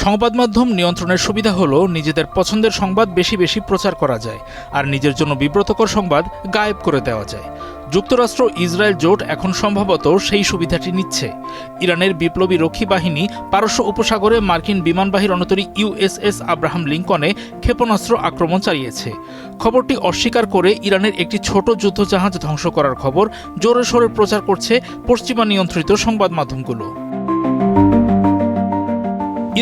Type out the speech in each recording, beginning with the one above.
সংবাদ মাধ্যম নিয়ন্ত্রণের সুবিধা হলো নিজেদের পছন্দের সংবাদ বেশি বেশি প্রচার করা যায়, আর নিজের জন্য বিব্রতকর সংবাদ গায়েব করে দেওয়া যায়। যুক্তরাষ্ট্র ইসরায়েল জোট এখন সম্ভবত সেই সুবিধাটি নিচ্ছে। ইরানের বিপ্লবী রক্ষী বাহিনী পারস্য উপসাগরে মার্কিন বিমানবাহী রণতরী ইউএসএস আব্রাহাম লিঙ্কনে ক্ষেপণাস্ত্র আক্রমণ চালিয়েছে। খবরটি অস্বীকার করে ইরানের একটি ছোট যুদ্ধজাহাজ ধ্বংস করার খবর জোরে সোরে প্রচার করছে পশ্চিমা নিয়ন্ত্রিত সংবাদ মাধ্যমগুলো।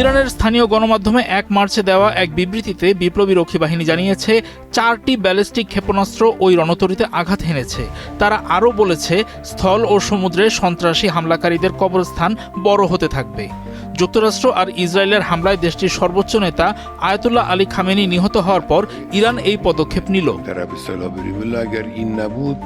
ইরানের স্থানীয় গণমাধ্যমে ১ মার্চে দেওয়া এক বিবৃতিতে বিপ্লবী রক্ষী বাহিনী জানিয়েছে ৪টি ব্যালিস্টিক ক্ষেপণাস্ত্র ওই রণতরীতে আঘাত হেনেছে। তারা আরও বলেছে, স্থল ও সমুদ্রে সন্ত্রাসী হামলাকারীদের কবরস্থান বড় হতে থাকবে। যুক্তরাষ্ট্র আর ইসরায়েলের হামলায় দেশটির সর্বোচ্চ নেতা আয়াতুল্লাহ আলী খামেনি নিহত হওয়ার পর ইরান এই পদক্ষেপ নিল।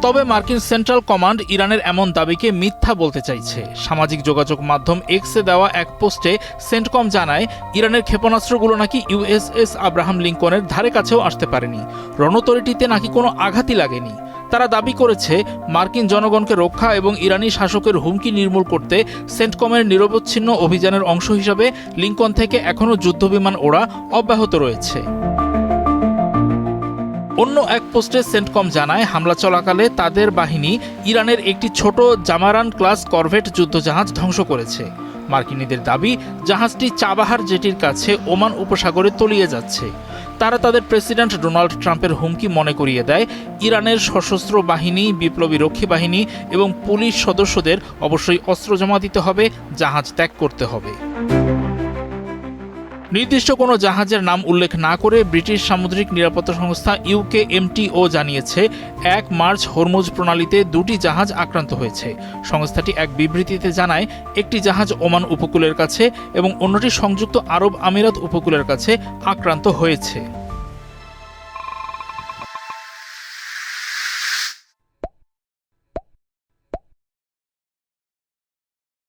তবে মার্কিন সেন্ট্রাল কমান্ড ইরানের এমন দাবিকে মিথ্যা বলতে চাইছে। সামাজিক যোগাযোগ মাধ্যম এক্সে দেওয়া এক পোস্টে সেন্টকম জানায়, ইরানের ক্ষেপণাস্ত্রগুলো নাকি ইউএসএস আব্রাহাম লিঙ্কনের ধারে কাছেও আসতে পারেনি। রণতরীটিতে নাকি কোনো আঘাতই লাগেনি। তারা দাবি করেছে, মার্কিন জনগণকে রক্ষা এবং ইরানি শাসকের হুমকি নির্মূল করতে সেন্টকমের নিরবচ্ছিন্ন অভিযানের অংশ হিসাবে লিঙ্কন থেকে এখনও যুদ্ধবিমান ওড়া অব্যাহত রয়েছে। অন্য এক পোস্টে সেন্টকম জানায়, হামলা চলাকালে তাদের বাহিনী ইরানের একটি ছোট জামারান ক্লাস করভেট যুদ্ধজাহাজ ধ্বংস করেছে। মার্কিনীদের দাবি, জাহাজটি চাবাহার জেটির কাছে ওমান উপসাগরে তলিয়ে যাচ্ছে। তারা তাদের প্রেসিডেন্ট ডোনাল্ড ট্রাম্পের হুমকি মনে করিয়ে দেয়, ইরানের সশস্ত্র বাহিনী, বিপ্লবী রক্ষী বাহিনী এবং পুলিশ সদস্যদের অবশ্যই অস্ত্র জমা দিতে হবে, জাহাজ ত্যাগ করতে হবে। নির্দিষ্ট কোনো জাহাজের নাম উল্লেখ না করে ব্রিটিশ সামুদ্রিক নিরাপত্তা সংস্থা ইউকেএমটিও জানিয়েছে, ১ মার্চ হরমুজ প্রণালীতে ২টি জাহাজ আক্রান্ত হয়েছে। সংস্থাটি এক বিবৃতিতে জানায়, একটি জাহাজ ওমান উপকূলের কাছে এবং অন্যটি সংযুক্ত আরব আমিরাত উপকূলের কাছে আক্রান্ত হয়েছে।